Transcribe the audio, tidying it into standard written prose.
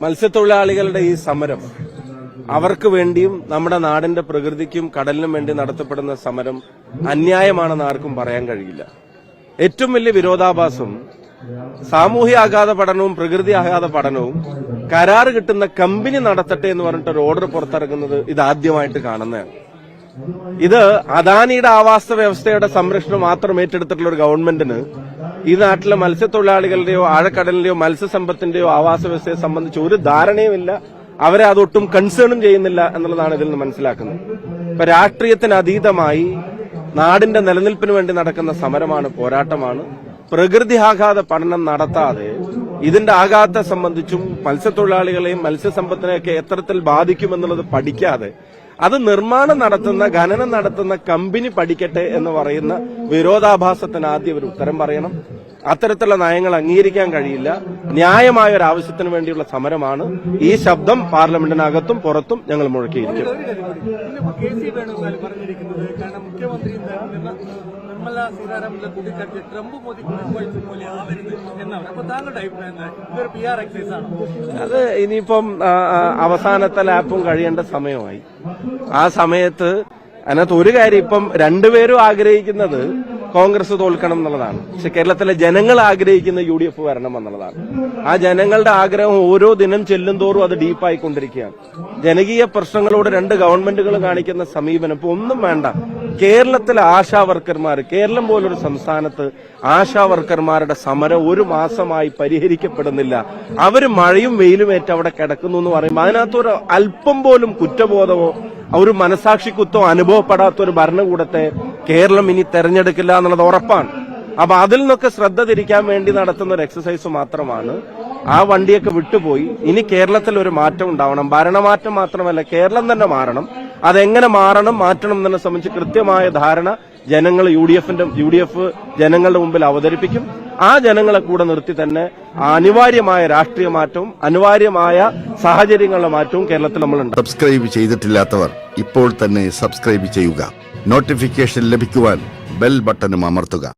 മത്സ്യത്തൊഴിലാളികളുടെ ഈ സമരം അവർക്ക് വേണ്ടിയും നമ്മുടെ നാടിന്റെ പ്രകൃതിക്കും കടലിനും വേണ്ടി നടത്തപ്പെടുന്ന സമരം അന്യായമാണെന്ന് ആർക്കും പറയാൻ കഴിയില്ല. ഏറ്റവും വലിയ വിരോധാഭാസം സാമൂഹ്യ ആഘാത പഠനവും പ്രകൃതി ആഘാത പഠനവും കരാറ് കിട്ടുന്ന കമ്പനി നടത്തട്ടെ എന്ന് പറഞ്ഞിട്ട് ഒരു ഓർഡർ പുറത്തിറങ്ങുന്നത് ഇതാദ്യമായിട്ട് കാണുന്നതാണ്. ഇത് അദാനിയുടെ ആവാസ വ്യവസ്ഥയുടെ സംരക്ഷണം മാത്രം ഏറ്റെടുത്തിട്ടുള്ള ഒരു ഗവൺമെന്റിന് ഈ നാട്ടിലെ മത്സ്യത്തൊഴിലാളികളുടെയോ ആഴക്കടലിന്റെയോ മത്സ്യസമ്പത്തിന്റെയോ ആവാസ വ്യവസ്ഥയെ സംബന്ധിച്ച് ഒരു ധാരണയുമില്ല. അവരെ അതൊട്ടും കൺസേണും ചെയ്യുന്നില്ല എന്നുള്ളതാണ് ഇതിൽ നിന്ന് മനസ്സിലാക്കുന്നത്. ഇപ്പൊ രാഷ്ട്രീയത്തിന് അതീതമായി നാടിന്റെ നിലനിൽപ്പിന് വേണ്ടി നടക്കുന്ന സമരമാണ്, പോരാട്ടമാണ്. പ്രകൃതി ആഘാത പഠനം നടത്താതെ ഇതിന്റെ ആഘാതത്തെ സംബന്ധിച്ചും മത്സ്യത്തൊഴിലാളികളെയും മത്സ്യസമ്പത്തിനെയൊക്കെ എത്തരത്തിൽ ബാധിക്കുമെന്നുള്ളത് പഠിക്കാതെ അത് നിർമ്മാണം നടത്തുന്ന ഖനനം നടത്തുന്ന കമ്പനി പഠിക്കട്ടെ എന്ന് പറയുന്ന വിരോധാഭാസത്തിന് ആദ്യം ഒരു ഉത്തരം പറയണം. അത്തരത്തിലുള്ള നയങ്ങൾ അംഗീകരിക്കാൻ കഴിയില്ല. ന്യായമായ ഒരു ആവശ്യത്തിന് വേണ്ടിയുള്ള സമരമാണ്. ഈ ശബ്ദം പാർലമെന്റിനകത്തും പുറത്തും ഞങ്ങൾ മുഴക്കിയിരിക്കും. അത് ഇനിയിപ്പം അവസാനത്തെ ലാപ്പും കഴിയേണ്ട സമയമായി. ആ സമയത്ത് അതിനകത്ത് ഒരു കാര്യം, ഇപ്പം രണ്ടുപേരും ആഗ്രഹിക്കുന്നത് കോൺഗ്രസ് തോൽക്കണം എന്നുള്ളതാണ്. പക്ഷെ കേരളത്തിലെ ജനങ്ങൾ ആഗ്രഹിക്കുന്ന UDF വരണം എന്നുള്ളതാണ്. ആ ജനങ്ങളുടെ ആഗ്രഹം ഓരോ ദിനം ചെല്ലുന്തോറും അത് ഡീപ്പായിക്കൊണ്ടിരിക്കുകയാണ്. ജനകീയ പ്രശ്നങ്ങളോട് രണ്ട് ഗവൺമെന്റുകൾ കാണിക്കുന്ന സമീപനം ഇപ്പൊ ഒന്നും വേണ്ട. കേരളത്തിലെ ആശാ വർക്കർമാർ, കേരളം പോലൊരു സംസ്ഥാനത്ത് ആശാ വർക്കർമാരുടെ സമരം ഒരു മാസമായി പരിഹരിക്കപ്പെടുന്നില്ല. അവര് മഴയും വെയിലുമേറ്റ് അവിടെ കിടക്കുന്നു എന്ന് പറയുമ്പോൾ അതിനകത്തൊരു അല്പം പോലും കുറ്റബോധമോ ഒരു മനസാക്ഷിക്കുത്തോ അനുഭവപ്പെടാത്ത ഒരു ഭരണകൂടത്തെ കേരളം ഇനി തെരഞ്ഞെടുക്കില്ല എന്നുള്ളത് ഉറപ്പാണ്. അപ്പൊ അതിൽ നിന്നൊക്കെ ശ്രദ്ധ തിരിക്കാൻ വേണ്ടി നടത്തുന്ന ഒരു എക്സസൈസ് മാത്രമാണ്. ആ വണ്ടിയൊക്കെ വിട്ടുപോയി ഇനി കേരളത്തിൽ ഒരു മാറ്റം ഉണ്ടാവണം. ഭരണമാറ്റം മാത്രമല്ല, കേരളം തന്നെ മാറണം. അതെങ്ങനെ മാറണം, മാറ്റണം എന്നതിനെ സംബന്ധിച്ച് കൃത്യമായ ധാരണ ജനങ്ങൾ UDF ജനങ്ങളുടെ മുമ്പിൽ അവതരിപ്പിക്കും. ആ ജനങ്ങളെ കൂടെ നിർത്തി തന്നെ അനിവാര്യമായ രാഷ്ട്രീയ മാറ്റവും അനിവാര്യമായ സാഹചര്യങ്ങളുടെ മാറ്റവും കേരളത്തിൽ നമ്മളുണ്ട്. സബ്സ്ക്രൈബ് ചെയ്തിട്ടില്ലാത്തവർ ഇപ്പോൾ തന്നെ സബ്സ്ക്രൈബ് ചെയ്യുക. നോട്ടിഫിക്കേഷൻ ലഭിക്കുവാൻ ബെൽ ബട്ടണും അമർത്തുക.